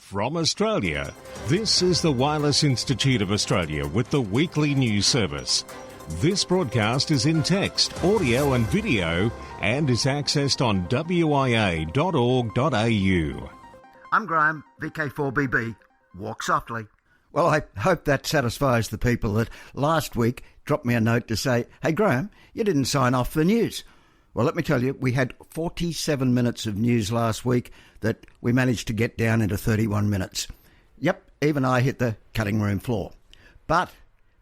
From Australia, this is the Wireless Institute of Australia with the weekly news service. This broadcast is in text, audio and video and is accessed on WIA.org.au. I'm Graham, VK1WIA. Walk softly. Well, I hope that satisfies the people that last week dropped me a note to say, hey, Graham, you didn't sign off the news. Well, let me tell you, we had 47 minutes of news last week that we managed to get down into 31 minutes. Yep, even I hit the cutting room floor. But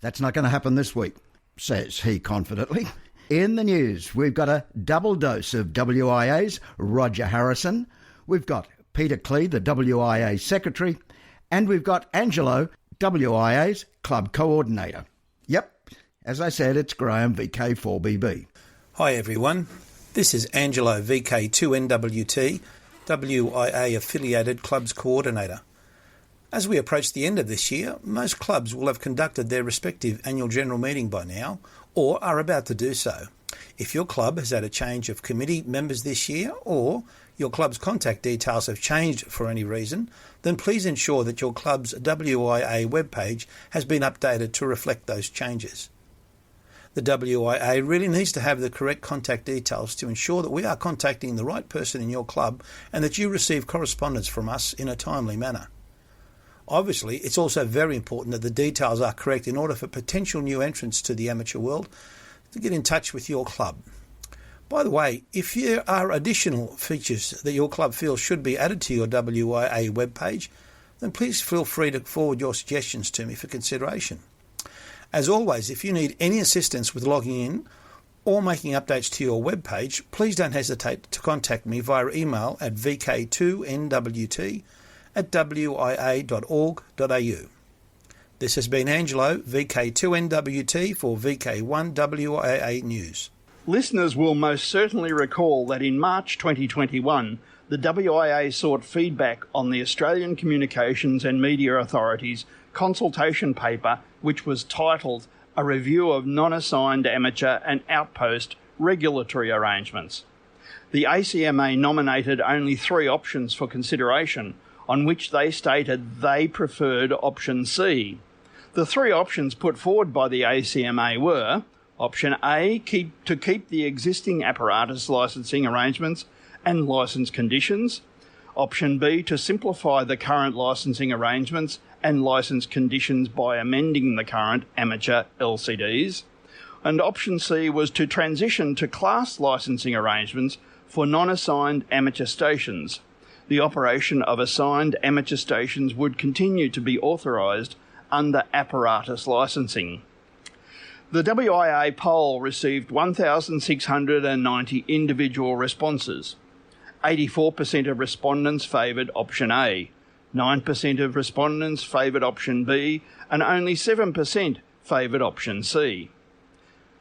that's not going to happen this week, says he confidently. In the news, we've got a double dose of WIA's Roger Harrison. We've got Peter Clee, the WIA Secretary. And we've got Angelo, WIA's Club Coordinator. Yep, as I said, it's Graham, VK4BB. Hi everyone, this is Angelo, VK2NWT, WIA affiliated Clubs Coordinator. As we approach the end of this year, most clubs will have conducted their respective annual general meeting by now, or are about to do so. If your club has had a change of committee members this year, or your club's contact details have changed for any reason, then please ensure that your club's WIA webpage has been updated to reflect those changes. The WIA really needs to have the correct contact details to ensure that we are contacting the right person in your club and that you receive correspondence from us in a timely manner. Obviously, it's also very important that the details are correct in order for potential new entrants to the amateur world to get in touch with your club. By the way, if there are additional features that your club feels should be added to your WIA webpage, then please feel free to forward your suggestions to me for consideration. As always, if you need any assistance with logging in or making updates to your webpage, please don't hesitate to contact me via email at vk2nwt@wia.org.au. This has been Angelo, VK2NWT for VK1WIA News. Listeners will most certainly recall that in March 2021, the WIA sought feedback on the Australian Communications and Media Authority's consultation paper, which was titled A Review of Non-Assigned Amateur and Outpost Regulatory Arrangements. The ACMA nominated only 3 options for consideration, on which they stated they preferred option C. The 3 options put forward by the ACMA were option A, to keep the existing apparatus licensing arrangements and licence conditions. Option B, to simplify the current licensing arrangements and licence conditions by amending the current amateur LCDs. And option C was to transition to class licensing arrangements for non-assigned amateur stations. The operation of assigned amateur stations would continue to be authorised under apparatus licensing. The WIA poll received 1,690 individual responses. 84% of respondents favoured option A, 9% of respondents favoured option B, and only 7% favoured option C.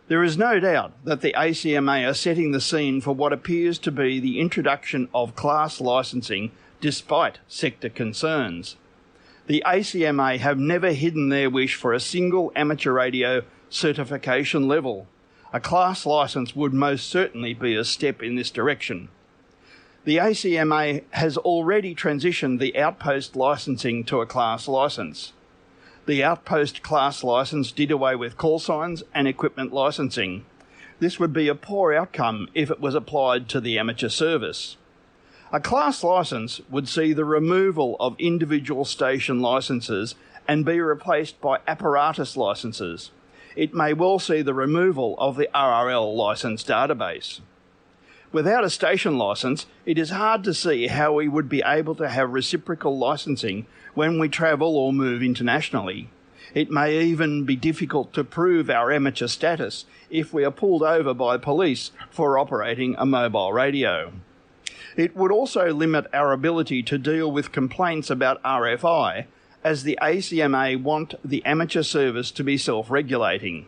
There is no doubt that the ACMA are setting the scene for what appears to be the introduction of class licensing despite sector concerns. The ACMA have never hidden their wish for a single amateur radio certification level. A class licence would most certainly be a step in this direction. The ACMA has already transitioned the outpost licensing to a class licence. The outpost class licence did away with call signs and equipment licensing. This would be a poor outcome if it was applied to the amateur service. A class licence would see the removal of individual station licences and be replaced by apparatus licences. It may well see the removal of the RRL licence database. Without a station licence, it is hard to see how we would be able to have reciprocal licensing when we travel or move internationally. It may even be difficult to prove our amateur status if we are pulled over by police for operating a mobile radio. It would also limit our ability to deal with complaints about RFI, as the ACMA want the amateur service to be self-regulating.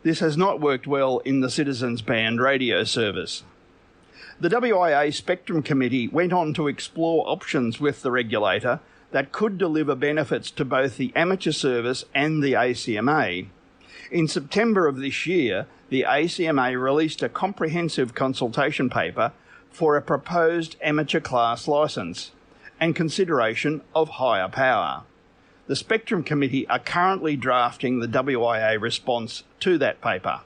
This has not worked well in the Citizens Band radio service. The WIA Spectrum Committee went on to explore options with the regulator that could deliver benefits to both the amateur service and the ACMA. In September of this year, the ACMA released a comprehensive consultation paper for a proposed amateur class licence. and consideration of higher power. The Spectrum Committee are currently drafting the WIA response to that paper.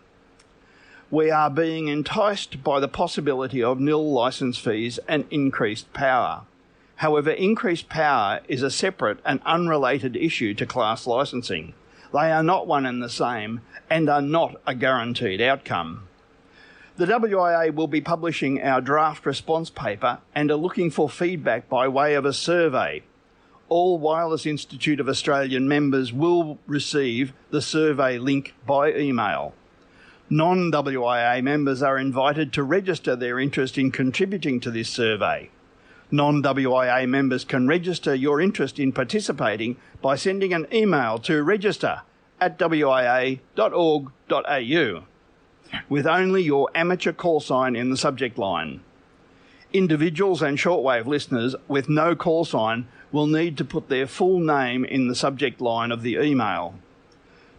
We are being enticed by the possibility of nil licence fees and increased power. However, increased power is a separate and unrelated issue to class licensing. They are not one and the same and are not a guaranteed outcome. The WIA will be publishing our draft response paper and are looking for feedback by way of a survey. All Wireless Institute of Australian members will receive the survey link by email. Non-WIA members are invited to register their interest in contributing to this survey. Non-WIA members can register your interest in participating by sending an email to register@wia.org.au with only your amateur call sign in the subject line. Individuals and shortwave listeners with no call sign will need to put their full name in the subject line of the email.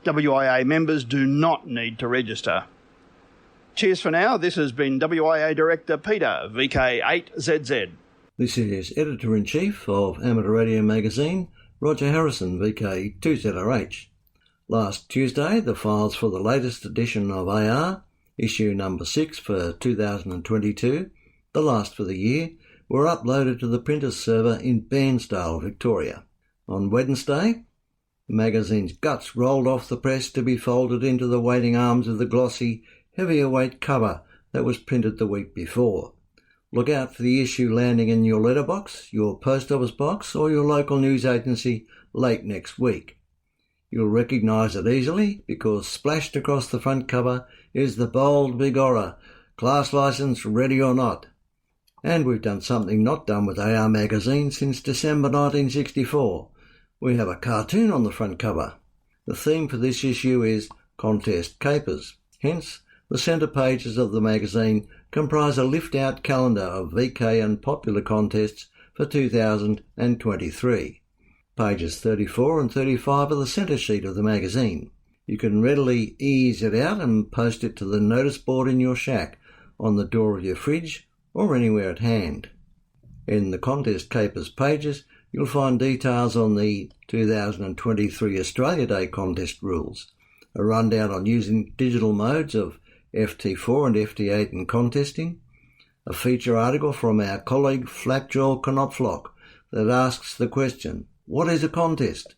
WIA members do not need to register. Cheers for now. This has been WIA Director Peter, VK8ZZ. This is Editor-in-Chief of Amateur Radio Magazine, Roger Harrison, VK2ZRH. Last Tuesday, the files for the latest edition of AR, issue number 6 for 2022, the last for the year, were uploaded to the printer's server in Bairnsdale, Victoria. On Wednesday, the magazine's guts rolled off the press to be folded into the waiting arms of the glossy, heavier weight cover that was printed the week before. Look out for the issue landing in your letterbox, your post office box, or your local news agency late next week. You'll recognise it easily because splashed across the front cover is the bold big aura, class licence ready or not. And we've done something not done with AR magazine since December 1964. We have a cartoon on the front cover. The theme for this issue is Contest Capers. Hence, the centre pages of the magazine comprise a lift-out calendar of VK and popular contests for 2023. Pages 34 and 35 are the centre sheet of the magazine. You can readily ease it out and post it to the notice board in your shack, on the door of your fridge, or anywhere at hand. In the Contest Capers pages, you'll find details on the 2023 Australia Day contest rules, a rundown on using digital modes of FT4 and FT8 in contesting, a feature article from our colleague Flapjaw Knopflock that asks the question, what is a contest?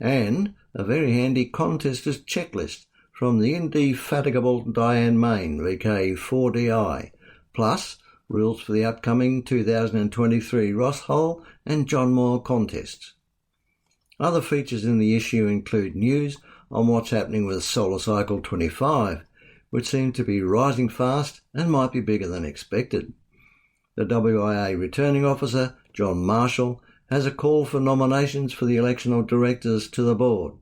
And a very handy contester's checklist from the indefatigable Diane Main, VK4DI, plus rules for the upcoming 2023 Ross Hole and John Moore contests. Other features in the issue include news on what's happening with Solar Cycle 25, which seem to be rising fast and might be bigger than expected. The WIA returning officer, John Marshall, has a call for nominations for the election of directors to the board.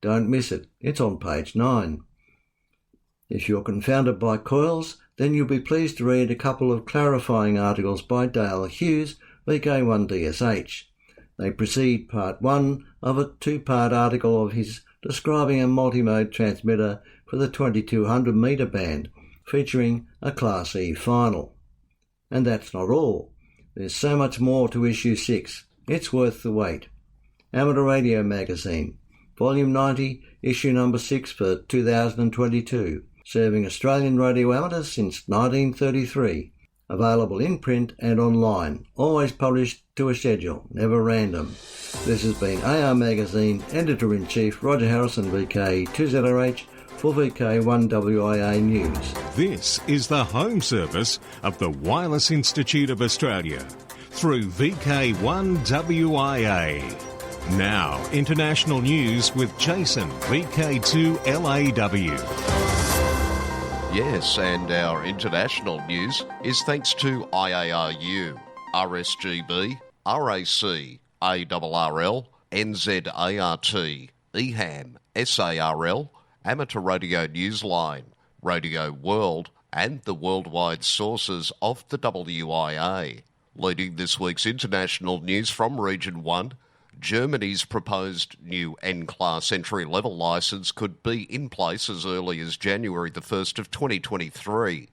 Don't miss it, it's on page 9. If you're confounded by coils, then you'll be pleased to read a couple of clarifying articles by Dale Hughes, VK1DSH. They precede part 1 of a 2-part article of his describing a multi-mode transmitter for the 2200 metre band, featuring a Class E final. And that's not all. There's so much more to issue 6. It's worth the wait. Amateur Radio Magazine, Volume 90, Issue number 6 for 2022, serving Australian radio amateurs since 1933. Available in print and online, always published to a schedule, never random. This has been AR Magazine Editor-in-Chief Roger Harrison, VK2ZRH, for VK1WIA News. This is the home service of the Wireless Institute of Australia through VK1WIA. Now, international news with Jason, VK2LAW. Yes, and our international news is thanks to IARU, RSGB, RAC, ARRL, NZART, EHAM, SARL, Amateur Radio Newsline, Radio World, and the worldwide sources of the WIA. Leading this week's international news from Region 1, Germany's proposed new N-Class entry-level licence could be in place as early as January the 1st of 2023.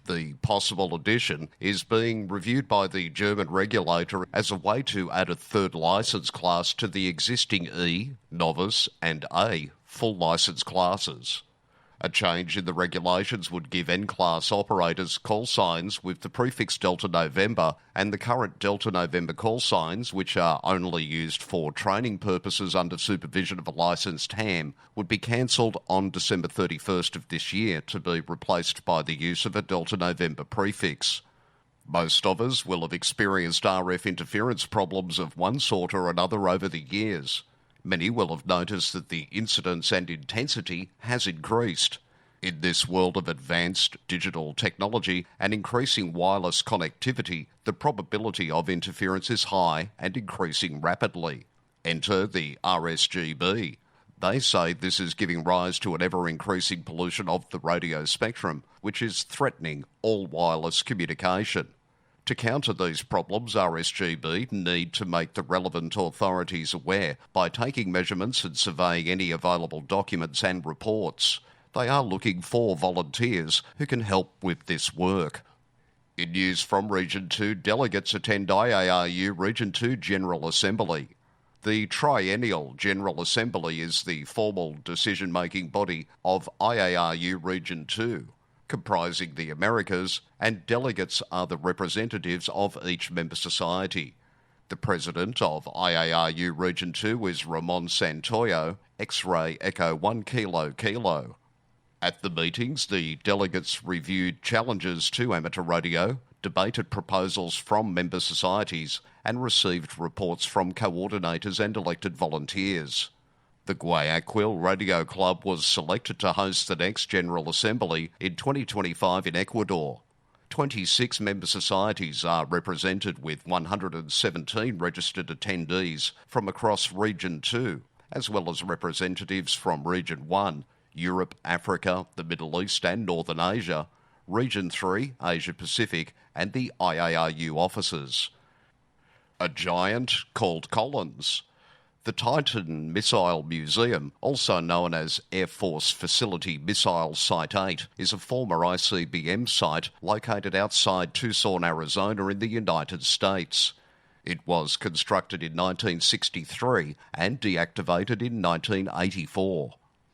The possible addition is being reviewed by the German regulator as a way to add a third licence class to the existing E, novice and A full licence classes. A change in the regulations would give N-class operators call signs with the prefix Delta November, and the current Delta November call signs, which are only used for training purposes under supervision of a licensed ham, would be cancelled on December 31st of this year to be replaced by the use of a Delta November prefix. Most of us will have experienced RF interference problems of one sort or another over the years. Many will have noticed that the incidence and intensity has increased. In this world of advanced digital technology and increasing wireless connectivity, the probability of interference is high and increasing rapidly. Enter the RSGB. They say this is giving rise to an ever-increasing pollution of the radio spectrum, which is threatening all wireless communication. To counter these problems, RSGB need to make the relevant authorities aware by taking measurements and surveying any available documents and reports. They are looking for volunteers who can help with this work. In news from Region 2, delegates attend IARU Region 2 General Assembly. The Triennial General Assembly is the formal decision-making body of IARU Region 2. Comprising the Americas, and delegates are the representatives of each member society. The president of IARU Region 2 is Ramon Santoyo, X-Ray Echo 1 Kilo Kilo. At the meetings, the delegates reviewed challenges to amateur radio, debated proposals from member societies, and received reports from coordinators and elected volunteers. The Guayaquil Radio Club was selected to host the next General Assembly in 2025 in Ecuador. 26 member societies are represented with 117 registered attendees from across Region 2, as well as representatives from Region 1, Europe, Africa, the Middle East and Northern Asia, Region 3, Asia Pacific, and the IARU offices. A giant called Collins. The Titan Missile Museum, also known as Air Force Facility Missile Site 8, is a former ICBM site located outside Tucson, Arizona in the United States. It was constructed in 1963 and deactivated in 1984.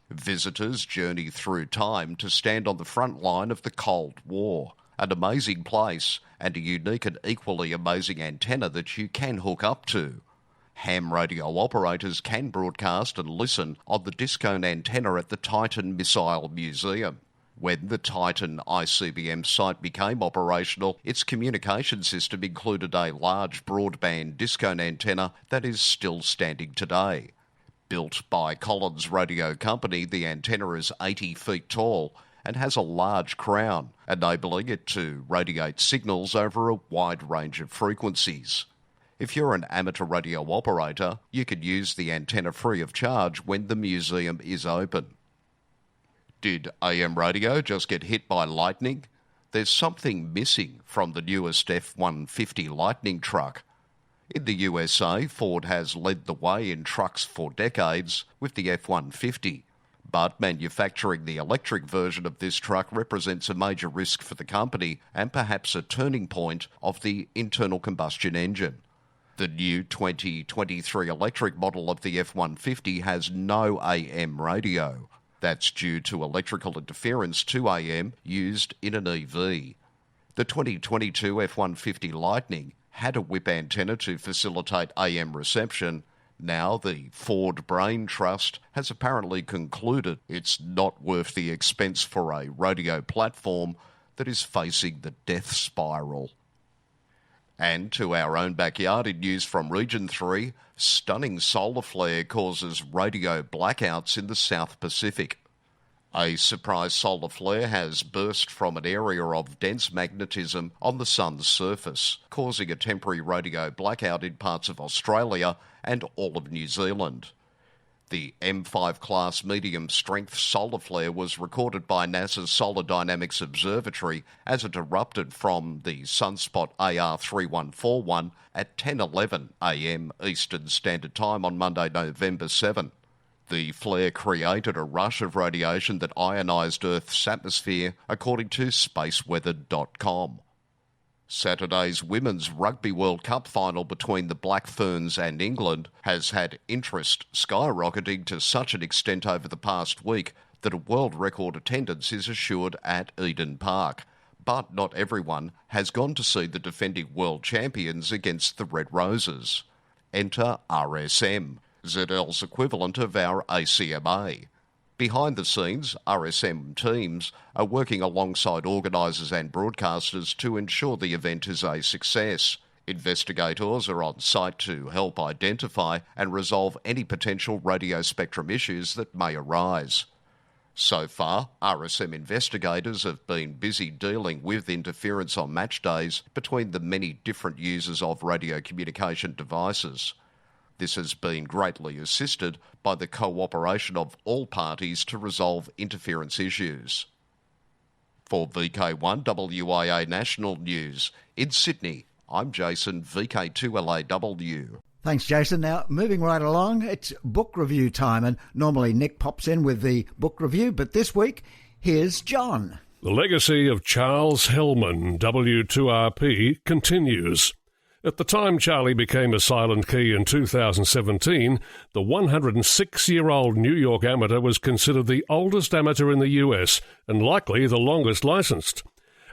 Visitors journey through time to stand on the front line of the Cold War, an amazing place and a unique and equally amazing antenna that you can hook up to. Ham radio operators can broadcast and listen on the Discone antenna at the Titan Missile Museum. When the Titan ICBM site became operational, its communication system included a large broadband Discone antenna that is still standing today. Built by Collins Radio Company, the antenna is 80 feet tall and has a large crown, enabling it to radiate signals over a wide range of frequencies. If you're an amateur radio operator, you can use the antenna free of charge when the museum is open. Did AM radio just get hit by lightning? There's something missing from the newest F-150 Lightning truck. In the USA, Ford has led the way in trucks for decades with the F-150, but manufacturing the electric version of this truck represents a major risk for the company and perhaps a turning point of the internal combustion engine. The new 2023 electric model of the F-150 has no AM radio. That's due to electrical interference to AM used in an EV. The 2022 F-150 Lightning had a whip antenna to facilitate AM reception. Now the Ford Brain Trust has apparently concluded it's not worth the expense for a radio platform that is facing the death spiral. And to our own backyard in news from Region 3, stunning solar flare causes radio blackouts in the South Pacific. A surprise solar flare has burst from an area of dense magnetism on the sun's surface, causing a temporary radio blackout in parts of Australia and all of New Zealand. The M5 class medium-strength solar flare was recorded by NASA's Solar Dynamics Observatory as it erupted from the sunspot AR3141 at 10:11 a.m. Eastern Standard Time on Monday, November 7. The flare created a rush of radiation that ionised Earth's atmosphere, according to spaceweather.com. Saturday's Women's Rugby World Cup final between the Black Ferns and England has had interest skyrocketing to such an extent over the past week that a world record attendance is assured at Eden Park. But not everyone has gone to see the defending world champions against the Red Roses. Enter RSM, ZL's equivalent of our ACMA. Behind the scenes, RSM teams are working alongside organisers and broadcasters to ensure the event is a success. Investigators are on site to help identify and resolve any potential radio spectrum issues that may arise. So far, RSM investigators have been busy dealing with interference on match days between the many different users of radio communication devices. This has been greatly assisted by the cooperation of all parties to resolve interference issues. For VK1WIA National News, in Sydney, I'm Jason, VK2LAW. Thanks, Jason. Now, moving right along, it's book review time, and normally Nick pops in with the book review, but this week, here's John. The legacy of Charles Hellman, W2RP, continues. At the time Charlie became a silent key in 2017, the 106-year-old New York amateur was considered the oldest amateur in the US and likely the longest licensed.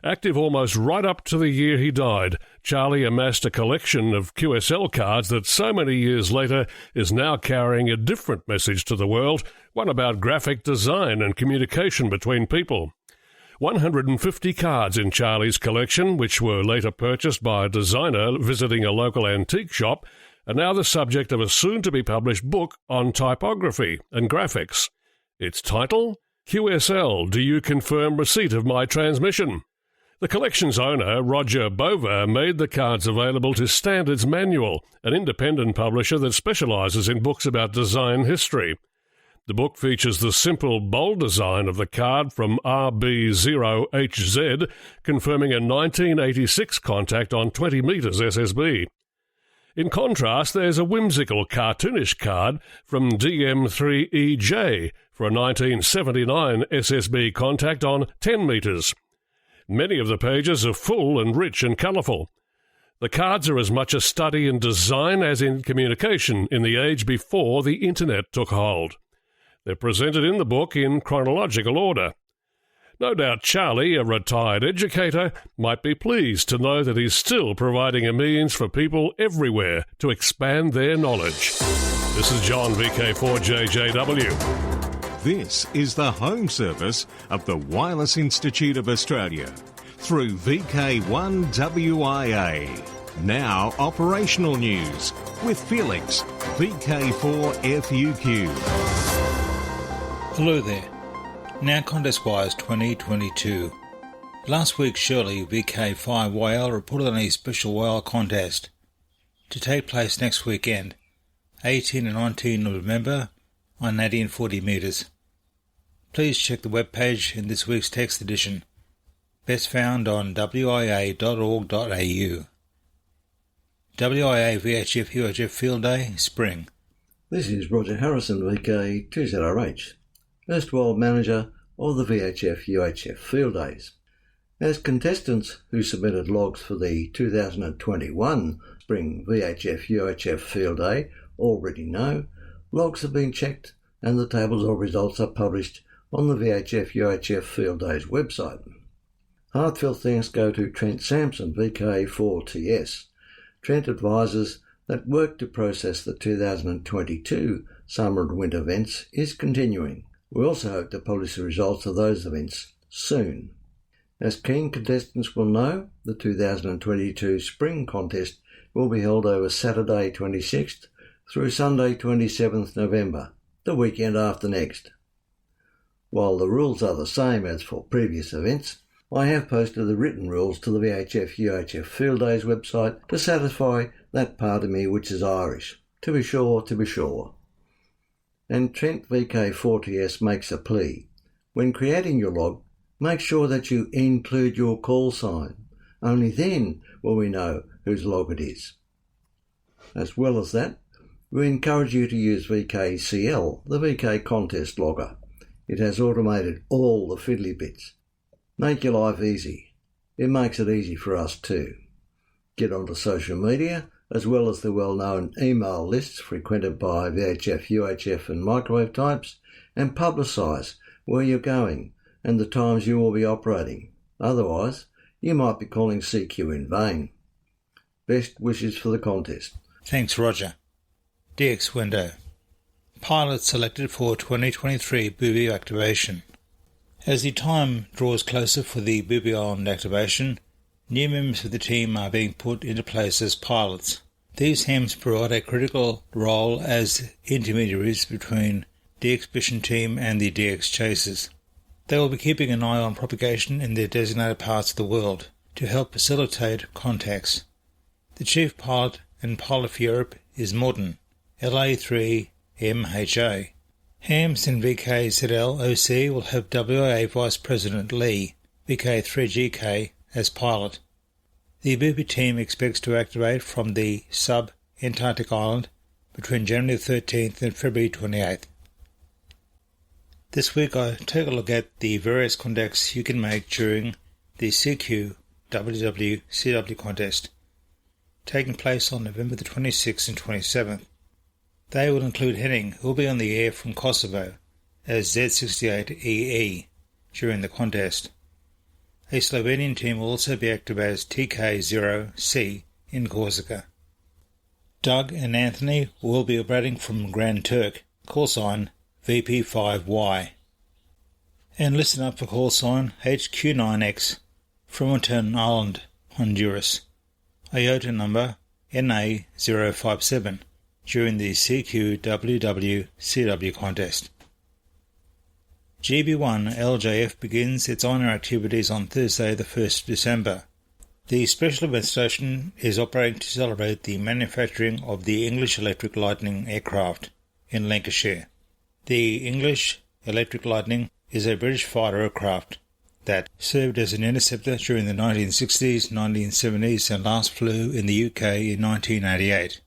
Active almost right up to the year he died, Charlie amassed a collection of QSL cards that so many years later is now carrying a different message to the world, one about graphic design and communication between people. 150 cards in Charlie's collection, which were later purchased by a designer visiting a local antique shop, are now the subject of a soon-to-be-published book on typography and graphics. Its title? QSL, Do You Confirm Receipt of My Transmission? The collection's owner, Roger Bova, made the cards available to Standards Manual, an independent publisher that specialises in books about design history. The book features the simple, bold design of the card from RB0HZ, confirming a 1986 contact on 20 metres SSB. In contrast, there's a whimsical, cartoonish card from DM3EJ for a 1979 SSB contact on 10 metres. Many of the pages are full and rich and colourful. The cards are as much a study in design as in communication in the age before the internet took hold. They're presented in the book in chronological order. No doubt Charlie, a retired educator, might be pleased to know that he's still providing a means for people everywhere to expand their knowledge. This is John, VK4JJW. This is the home service of the Wireless Institute of Australia through VK1WIA. Now operational news with Felix, VK4FUQ. Hello there. Now Contest Wires 2022. Last week, Shirley, VK5WIA, reported on a special wire contest to take place next weekend, 18 and 19 November, on 1840 metres. Please check the webpage in this week's text edition, best found on wia.org.au. WIA VHF UHF Field Day, Spring. This is Roger Harrison, VK2ZRH, erstwhile manager of the VHF UHF Field Days. As contestants who submitted logs for the 2021 Spring VHF UHF Field Day already know, logs have been checked and the tables of results are published on the VHF UHF Field Days website. Heartfelt thanks go to Trent Sampson, VK4TS. Trent advises that work to process the 2022 summer and winter events is continuing. We also hope to publish the results of those events soon. As keen contestants will know, the 2022 Spring Contest will be held over Saturday 26th through Sunday 27th November, the weekend after next. While the rules are the same as for previous events, I have posted the written rules to the VHF UHF Field Days website to satisfy that part of me which is Irish. To be sure. And Trent VK4TS makes a plea. When creating your log, make sure that you include your call sign. Only then will we know whose log it is. As well as that, We encourage you to use VKCL, the VK contest logger. It has automated all the fiddly bits. Make your life easy. It makes it easy for us too. Get onto social media, as well as the well-known email lists frequented by VHF, UHF and microwave types, and publicise where you're going and the times you will be operating. Otherwise, you might be calling CQ in vain. Best wishes for the contest. Thanks, Roger. DX window. Pilot selected for 2023 Booby activation. As the time draws closer for the Booby Island activation, new members of the team are being put into place as pilots. These HAMs provide a critical role as intermediaries between the expedition team and the DX chasers. They will be keeping an eye on propagation in their designated parts of the world to help facilitate contacts. The chief pilot and pilot for Europe is Morton, LA3MHA. HAMS and VKZL OC will have WIA Vice President Lee, VK3GK, as pilot. The Booby team expects to activate from the sub-Antarctic island between January 13th and February 28th. This week I take a look at the various contacts you can make during the CQ WWCW contest, taking place on November the 26th and 27th. They will include Henning, who will be on the air from Kosovo as Z68EE during the contest. A Slovenian team will also be active as TK0C in Corsica. Doug and Anthony will be operating from Grand Turk, callsign VP5Y. And listen up for callsign HQ9X from Return Island, Honduras, IOTA number NA057 during the CQWWCW contest. GB1LJF begins its honour activities on Thursday the 1st of December. The special event station is operating to celebrate the manufacturing of the English Electric Lightning aircraft in Lancashire. The English Electric Lightning is a British fighter aircraft that served as an interceptor during the 1960s, 1970s and last flew in the UK in 1988.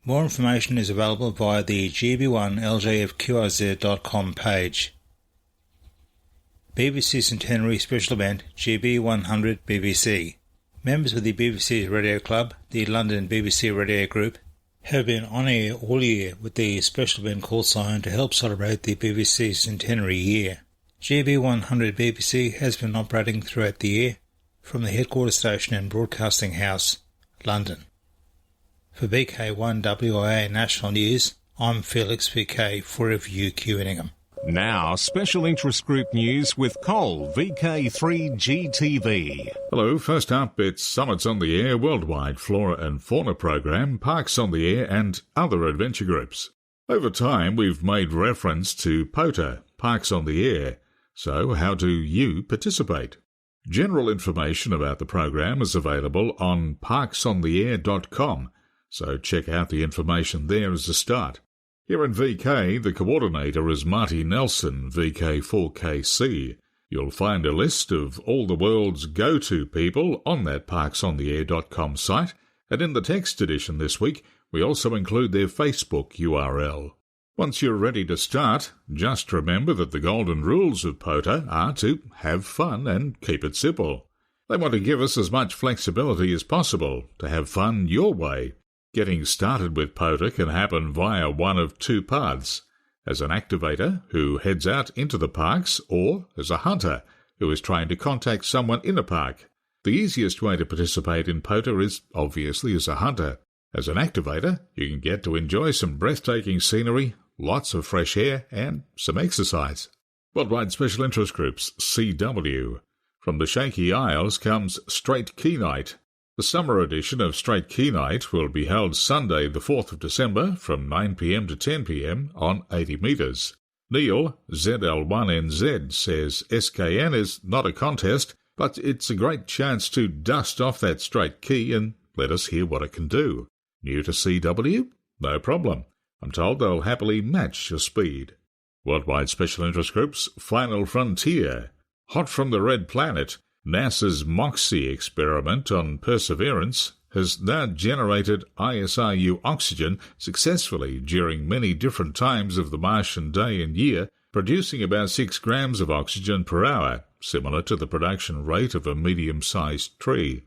More information is available via the GB1LJFQRZ.com page. BBC Centenary Special Event GB100 BBC. Members of the BBC Radio Club, the London BBC Radio Group, have been on air all year with the special event call sign to help celebrate the BBC centenary year. GB100 BBC has been operating throughout the year from the headquarters station and broadcasting house, London. For VK1WIA National News, I'm Felix VK4FUQ Inningham. Now, special interest group news with Cole, VK3GTV. Hello, first up, it's Summits on the Air Worldwide Flora and Fauna Program, Parks on the Air and other adventure groups. Over time, we've made reference to POTA, Parks on the Air. So, how do you participate? General information about the program is available on parksontheair.com, so check out the information there as a start. Here in VK, the coordinator is Marty Nelson, VK4KC. You'll find a list of all the world's go-to people on that parksontheair.com site, and in the text edition this week, we also include their Facebook URL. Once you're ready to start, just remember that the golden rules of POTA are to have fun and keep it simple. They want to give us as much flexibility as possible to have fun your way. Getting started with POTA can happen via one of two paths: as an activator who heads out into the parks, or as a hunter who is trying to contact someone in a park. The easiest way to participate in POTA is obviously as a hunter. As an activator, you can get to enjoy some breathtaking scenery, lots of fresh air, and some exercise. Worldwide Special Interest Groups, CW. From the Shaky Isles comes Straight Key Night. The summer edition of Straight Key Night will be held Sunday the 4th of December from 9 p.m. to 10 p.m. on 80 metres. Neil, ZL1NZ, says SKN is not a contest, but it's a great chance to dust off that straight key and let us hear what it can do. New to CW? No problem. I'm told they'll happily match your speed. Worldwide Special Interest Groups, Final Frontier. Hot from the Red Planet, NASA's MOXIE experiment on Perseverance has now generated ISRU oxygen successfully during many different times of the Martian day and year, producing about 6 grams of oxygen per hour, similar to the production rate of a medium-sized tree.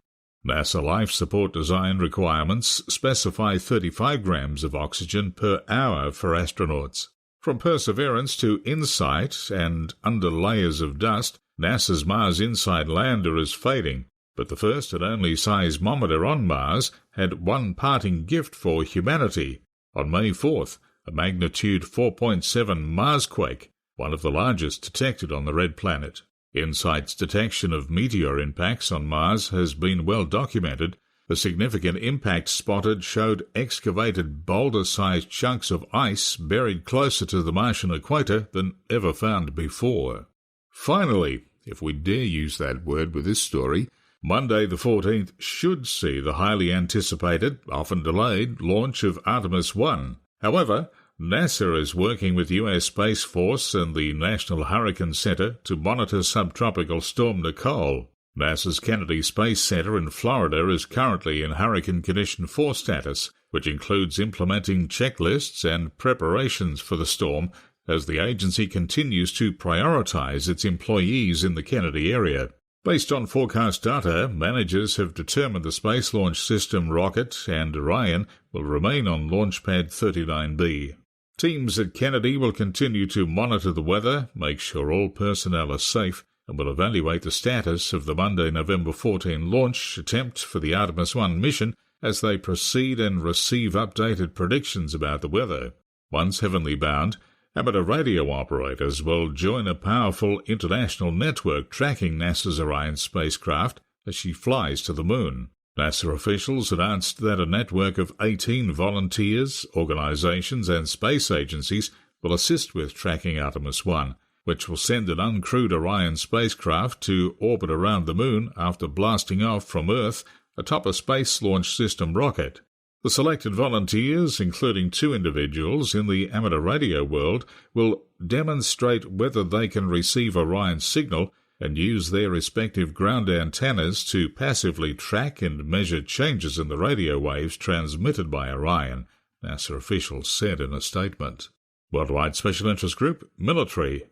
NASA life support design requirements specify 35 grams of oxygen per hour for astronauts. From Perseverance to InSight and under layers of dust, NASA's Mars InSight lander is fading, but the first and only seismometer on Mars had one parting gift for humanity. On May 4th, a magnitude 4.7 Marsquake, one of the largest detected on the red planet. InSight's detection of meteor impacts on Mars has been well documented. The significant impact spotted showed excavated boulder-sized chunks of ice buried closer to the Martian equator than ever found before. Finally, if we dare use that word with this story, Monday the 14th should see the highly anticipated, often delayed, launch of Artemis 1. However, NASA is working with US Space Force and the National Hurricane Center to monitor subtropical storm Nicole. NASA's Kennedy Space Center in Florida is currently in Hurricane Condition 4 status, which includes implementing checklists and preparations for the storm as the agency continues to prioritize its employees in the Kennedy area. Based on forecast data, managers have determined the Space Launch System rocket and Orion will remain on Launch Pad 39B. Teams at Kennedy will continue to monitor the weather, make sure all personnel are safe, and will evaluate the status of the Monday, November 14 launch attempt for the Artemis 1 mission as they proceed and receive updated predictions about the weather. Once heavenly bound, amateur radio operators will join a powerful international network tracking NASA's Orion spacecraft as she flies to the Moon. NASA officials announced that a network of 18 volunteers, organizations and space agencies will assist with tracking Artemis 1, which will send an uncrewed Orion spacecraft to orbit around the Moon after blasting off from Earth atop a Space Launch System rocket. The selected volunteers, including 2 individuals in the amateur radio world, will demonstrate whether they can receive Orion's signal and use their respective ground antennas to passively track and measure changes in the radio waves transmitted by Orion, NASA officials said in a statement. Worldwide Special Interest Group, Military.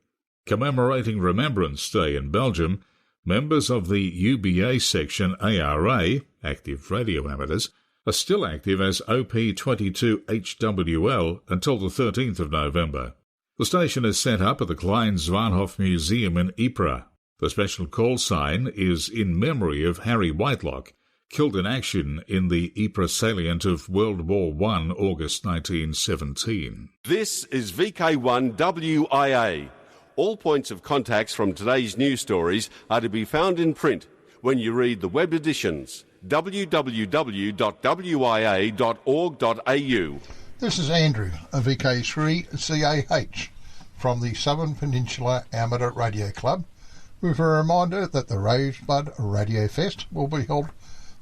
Commemorating Remembrance Day in Belgium, members of the UBA section ARA, active radio amateurs, are still active as OP22HWL until the 13th of November. The station is set up at the Klein Zwanhof Museum in Ypres. The special call sign is in memory of Harry Whitelock, killed in action in the Ypres salient of World War I, August 1917. This is VK1WIA. All points of contacts from today's news stories are to be found in print when you read the web editions, www.wia.org.au. This is Andrew of VK3CAH from the Southern Peninsula Amateur Radio Club with a reminder that the Rosebud Radio Fest will be held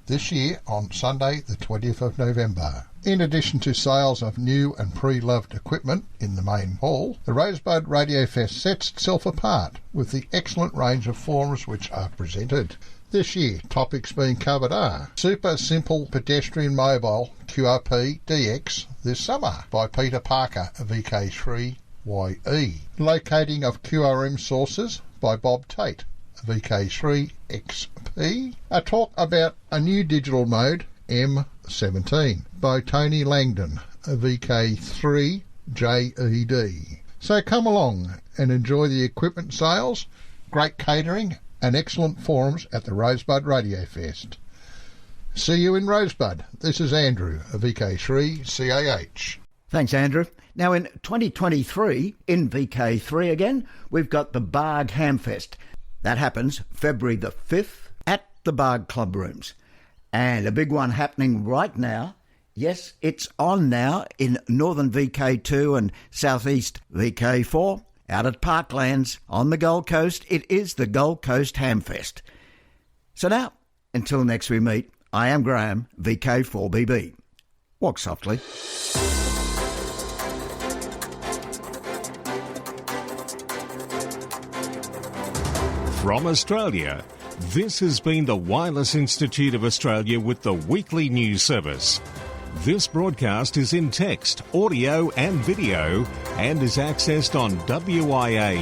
this year on Sunday the 20th of November. In addition to sales of new and pre-loved equipment in the main hall, the Rosebud Radio Fest sets itself apart with the excellent range of forums which are presented. This year, topics being covered are Super Simple Pedestrian Mobile QRP DX this summer by Peter Parker of VK3WIA, Locating of QRM Sources by Bob Tate of VK3XP, a talk about a new digital mode M17 by Tony Langdon of VK3JED. So come along and enjoy the equipment sales, great catering and excellent forums at the Rosebud Radio Fest. See you in Rosebud. This is Andrew of VK3CAH. Thanks, Andrew. Now, in 2023, in VK3 again, we've got the Barg Hamfest. That happens February the 5th at the Barg Club Rooms. And a big one happening right now. Yes, it's on now in northern VK2 and southeast VK4. Out at Parklands on the Gold Coast, it is the Gold Coast Hamfest. So now, until next we meet, I am Graham, VK4BB. Walk softly. From Australia, This has been the Wireless Institute of Australia with the weekly news service. This broadcast is in text, audio and video and is accessed on wia.org.au.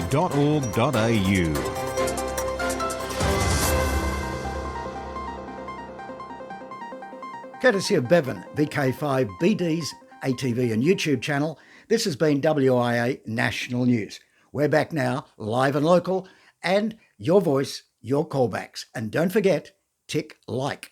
Courtesy of Bevan, VK5BD's ATV and YouTube channel, this has been WIA National News. We're back now, live and local, and your voice, your callbacks. And don't forget, tick like.